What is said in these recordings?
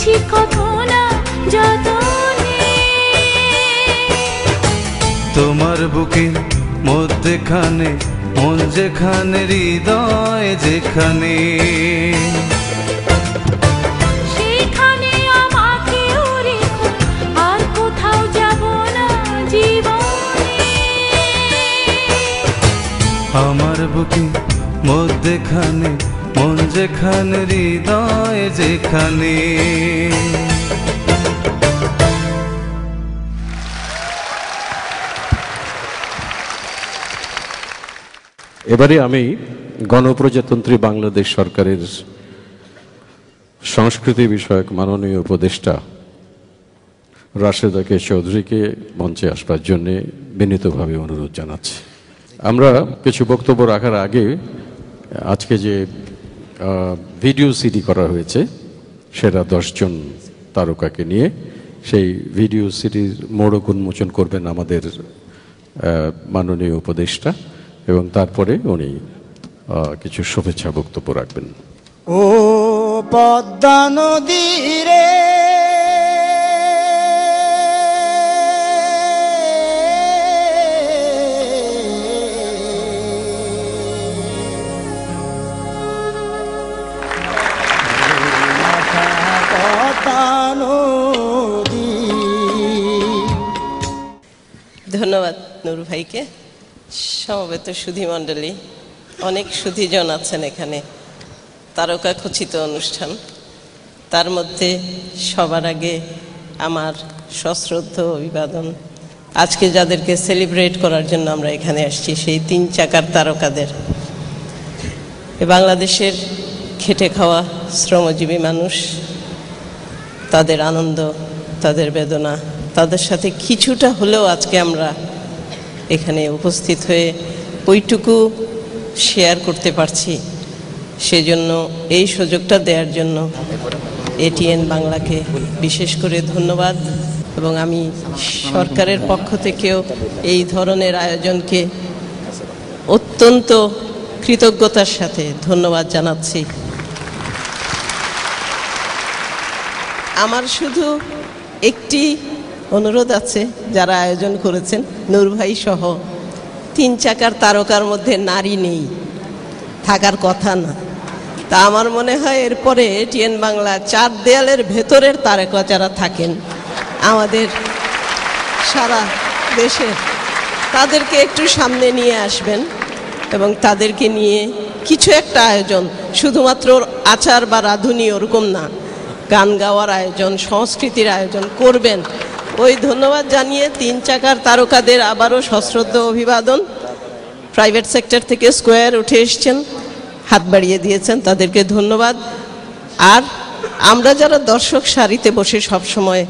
দিচ্ছি কত না যতনে। তোমার বুকের মধ্যেখানে মন যেখানে, হৃদয় যেখানে, সেখানে আমাকেও রেখো, আর কোথাও যাব না জীবনে। আমার বুকের মধ্যেখানে মন যেখানে, হৃদয় যেখানে। এবারে আমি গণপ্রজাতন্ত্রী বাংলাদেশ সরকারের সংস্কৃতি বিষয়ক মাননীয় উপদেষ্টা রাশেদা কে চৌধুরীকে মঞ্চে আসবার জন্য বিনীতভাবে অনুরোধ জানাচ্ছি। আমরা কিছু বক্তব্য রাখার আগে আজকে যে ভিডিও সিডি করা হয়েছে সেটা 10 জন তারকাকে নিয়ে, সেই ভিডিও সিডির মোড়ক উন্মোচন করবেন আমাদের মাননীয় উপদেষ্টা, এবং তারপরে উনি কিছু শুভেচ্ছা বক্তব্য রাখবেন। ও পদ্মা নদী রে, ধন্যবাদ নূর ভাইকে। সমবেত সুধীমণ্ডলী, অনেক সুধীজন আছেন এখানে, তারকা খচিত অনুষ্ঠান। তার মধ্যে সবার আগে আমার সশ্রদ্ধ অভিবাদন আজকে যাদেরকে সেলিব্রেট করার জন্য আমরা এখানে আসছি, সেই 3 চাকার তারকাদের। বাংলাদেশের খেটে খাওয়া শ্রমজীবী মানুষ, তাদের আনন্দ, তাদের বেদনা, তাদের সাথে কিছুটা হলেও আজকে আমরা এখানে উপস্থিত হয়ে ওইটুকু শেয়ার করতে পারছি, সেজন্য এই সুযোগটা দেওয়ার জন্য এটিএন বাংলাকে বিশেষ করে ধন্যবাদ। এবং আমি সরকারের পক্ষ থেকেও এই ধরনের আয়োজনকে অত্যন্ত কৃতজ্ঞতার সাথে ধন্যবাদ জানাচ্ছি। আমার শুধু একটি অনুরোধ আছে, যারা আয়োজন করেছেন নূর ভাই সহ 3 চাকার তারকার মধ্যে নারী নেই, থাকার কথা না। তা আমার মনে হয় এরপরে টিএন বাংলা 4 দেয়ালের ভেতরের তারকা যারা থাকেন আমাদের সারা দেশের, তাদেরকে একটু সামনে নিয়ে আসবেন এবং তাদেরকে নিয়ে কিছু একটা আয়োজন, শুধুমাত্র আচার বা রাঁধুনি ওরকম না, গান গাওয়ার আয়োজন, সংস্কৃতির আয়োজন করবেন। ওই ধন্যবাদ জানিয়ে 3 চাকার তারকাদের আবারও সশ্রদ্ধ অভিবাদন। প্রাইভেট সেক্টর থেকে স্কোয়ার উঠে এসছেন, হাত বাড়িয়ে দিয়েছেন, তাদেরকে ধন্যবাদ। আর আমরা যারা দর্শক সারিতে বসে সব সময়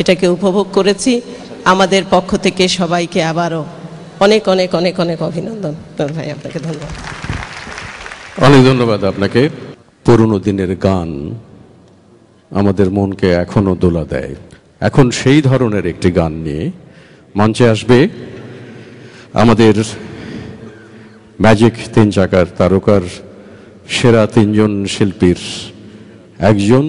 এটাকে উপভোগ করেছি, আমাদের পক্ষ থেকে সবাইকে আবারও অনেক অনেক অনেক অনেক অভিনন্দন। ভাই আপনাকে ধন্যবাদ। অনেক ধন্যবাদ আপনাকে। পুরনো দিনের গান আমাদের মনকে এখনো দোলা দেয়। এখন সেই ধরনের একটি গান নিয়ে মঞ্চে আসবে আমাদের ম্যাজিক 3 চাকার তারকার সেরা 3 জন শিল্পীর একজন।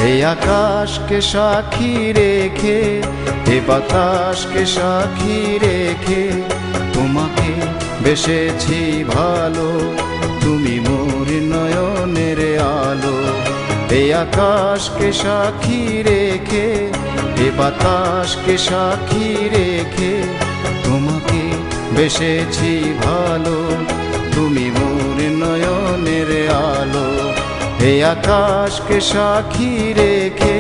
এই আকাশকে সাক্ষী রেখে, এ বাতাসকে সাক্ষী রেখে, তোমাকে বেসেছি ভালো, তুমি মোর নয়নের আলো। এই আকাশকে সাক্ষী রেখে, এ বাতাসকে সাক্ষী রেখে, তোমাকে বেসেছি ভালো, তুমি মোর নয়নের আলো। এই আকাশকে সাক্ষী রেখে।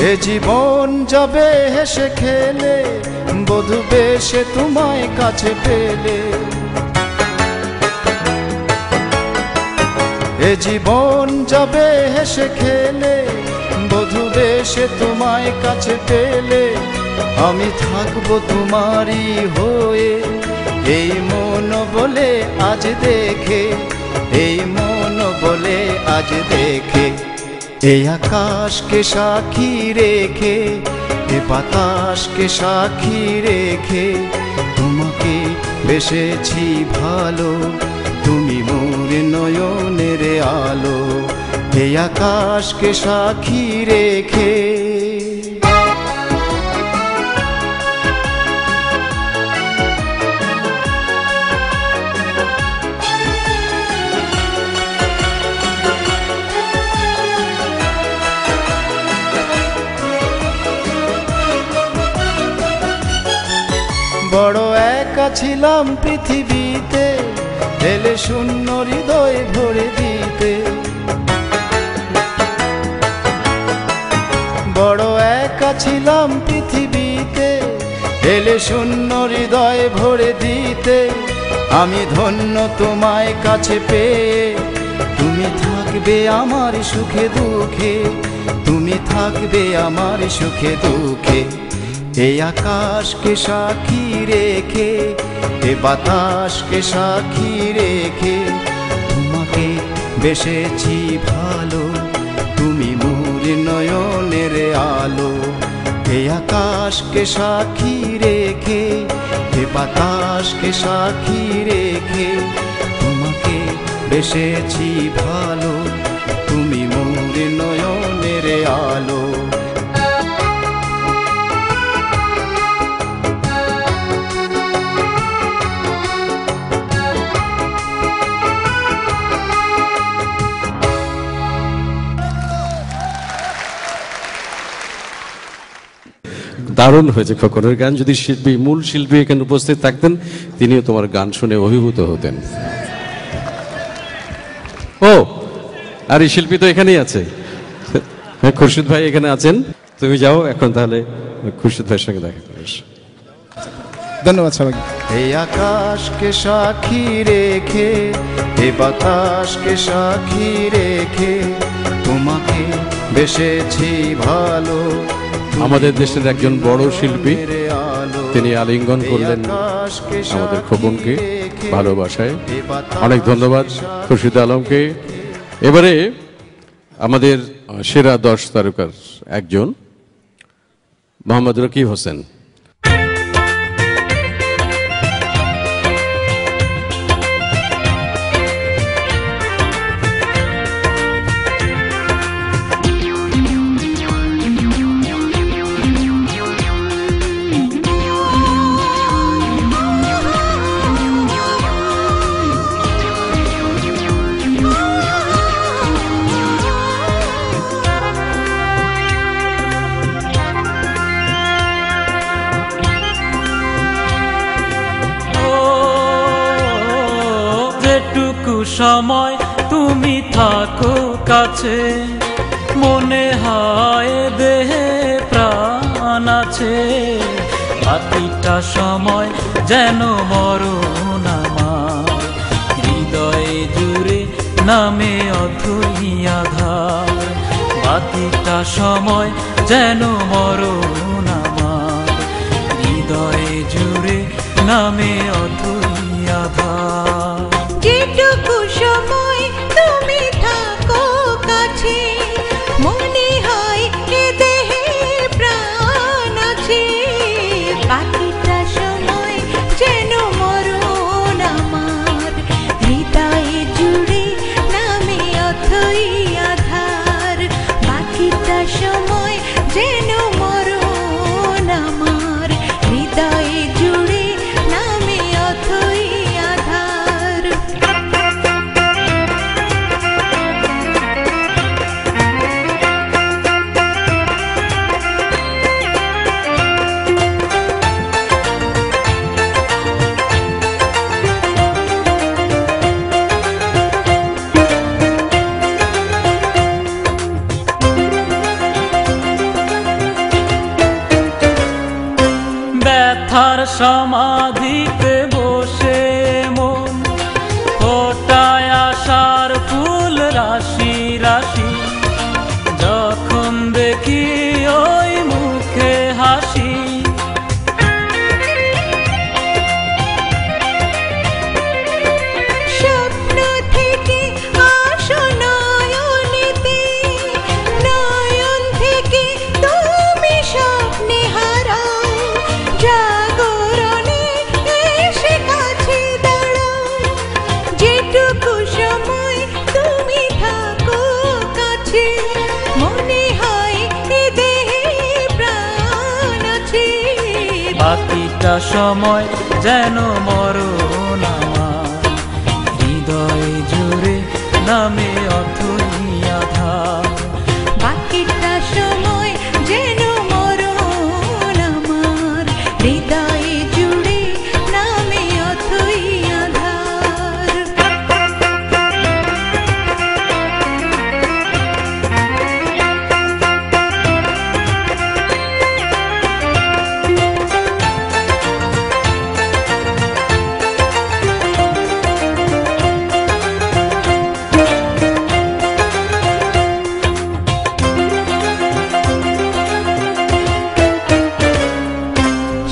এ জীবন যাবে হেসে খেলে, বধূ বেশে তোমায় কাছে পেলে। এ জীবন যাবে হেসে খেলে, বধূ বেশে তোমায় কাছে পেলে। আমি থাকবো তোমারই হয়ে, এই মন বলে আজ দেখে, এই মন বলে আজ দেখে। এই আকাশকে সাক্ষী রেখে, এ বাতাসকে সাক্ষী রেখে, তোমাকে বেসেছি ভালো, তুমি মোর নয়নের আলো। এই আকাশকে সাক্ষী রেখে। বড় একা ছিলাম পৃথিবীতে, এলে শূন্য হৃদয় ভরে দিতে। বড় একা ছিলাম পৃথিবীতে, এলে শূন্য হৃদয় ভরে দিতে। আমি ধন্য তোমায় কাছে পেয়ে, তুমি থাকবে আমার সুখে দুঃখে, তুমি থাকবে আমার সুখে দুঃখে। এই আকাশকে সাক্ষী রেখে, এ বাতাসকে সাক্ষী রেখে, তোমাকে বেসেছি ভালো, তুমি মোর নয়নের আলো। এই আকাশকে সাক্ষী রেখে, এ বাতাসকে সাক্ষী রেখে, তোমাকে বেসেছি ভালো, তুমি মোর নয়নের আলো। দারুণ হয়েছে খোকনের গান। যদি শিল্পী, মূল শিল্পী এখানে উপস্থিত থাকতেন, তিনিও তোমার গান শুনে অভিভূত হতেন। ও, আর এই শিল্পী তো এখানেই আছে। হ্যাঁ, খুরশিদ ভাই এখানে আছেন। তুমি যাও এখন তাহলে খুরশিদ ভাইয়ের সঙ্গে দেখা করিস। ধন্যবাদ সবাই। এই আকাশকে সাক্ষী রেখে, এ বাতাসকে সাক্ষী রেখে, তোমাকে বেসেছি ভালো। আমাদের দেশের একজন বড় শিল্পী, তিনি আলিঙ্গন করলেন আমাদের খোকনকে ভালোবাসায়। অনেক ধন্যবাদ খুরশিদ আলমকে। এবারে আমাদের সেরা 10 তারকার একজন মোহাম্মদ রকিব হোসেন। সময় তুমি থাকো কাছে, মনে হয় দেহে প্রাণ আছে। বাকিটা সময় যেন মরণ আমার, হৃদয়ে জুড়ে নামে অথই আধার। বাকিটা সময় যেন মরণ আমার, হৃদয়ে জুড়ে নামে অথই আধার। যেটুকু সময় তুমি থাকো কাছে, মনে হয় এ দেহে প্রাণ আছে। বাকিটা সময় যেন মরণ আমার, হৃদয়ে জুড়ে নামে অথই আধার। বাকিটা সময় যেন মরণ আমার, হৃদয়ে জুড়ে নামে অথই সমাধিতে বসে মন ফোটায় আশার ফুল রাশি রাশি, যখন দেখি ওই মুখে হাসি। স্বপ্ন থেকে আসো নয়নেতে, নয়ন থেকে তুমি স্বপ্নে হারাও, জাগরণে এসে কাছে দাঁড়াও। যেটুকু সময় তুমি থাকো কাছে, মনে হয় এ দেহে প্রাণ আছে। বাকিটা সময় যেন মরণ আমার, হৃদয়ে জুড়ে নামে অথই আধার। বাকিটা সময় যেন মরণ আমার, হৃদয়ে জুড়ে নামে অথই আধার।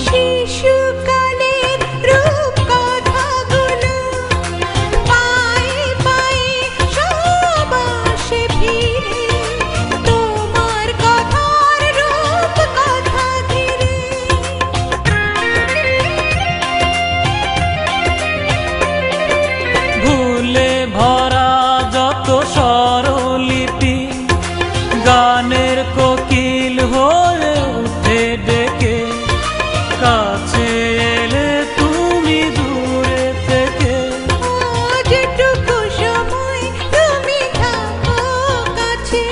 শিশুকালের রূপ কথাগুলো পায়ে পায়ে সব আসে ফিরে, তোমার কথার রূপ কথা ধীরে। ভুলে ভরা যত স্বরলিপি, গানের কোকিল হয়ে উঠে ডেকে, কাছে এলে তুমি দূরে থেকে। যেটুকু সময় তুমি থাকো কাছে,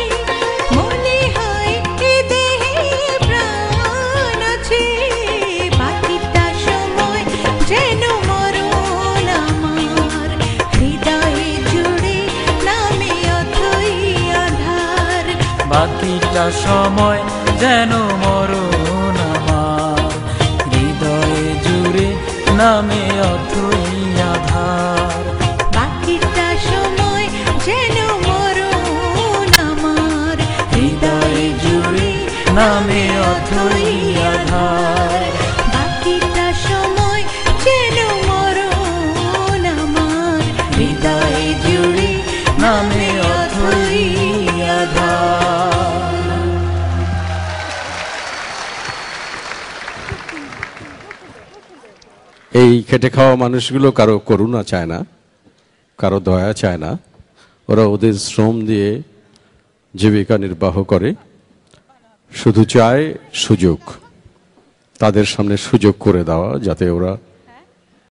মনে হয় এ দেহে প্রাণ আছে। বাকিটা সময় যেন মরণ আমার, হৃদয়ে জুড়ে নামে অথই আধার। বাকিটা সময় যেন মরণ আমার, হৃদয়ে জুড়ে নামে অথই আধার। বাকিটা সময় যেন মরণ আমার, হৃদয়ে জুড়ে নামে অথই আধার। বাকিটা সময় যেন মরণ আমার, হৃদয়ে জুড়ে নামে অথই আধার। এই খেটে খাওয়া মানুষগুলো কারো করুণা চায় না, কারো দয়া চায় না। ওরা ওদের শ্রম দিয়ে জীবিকা নির্বাহ করে, শুধু চায় সুযোগ, তাদের সামনে সুযোগ করে দেওয়া, যাতে ওরা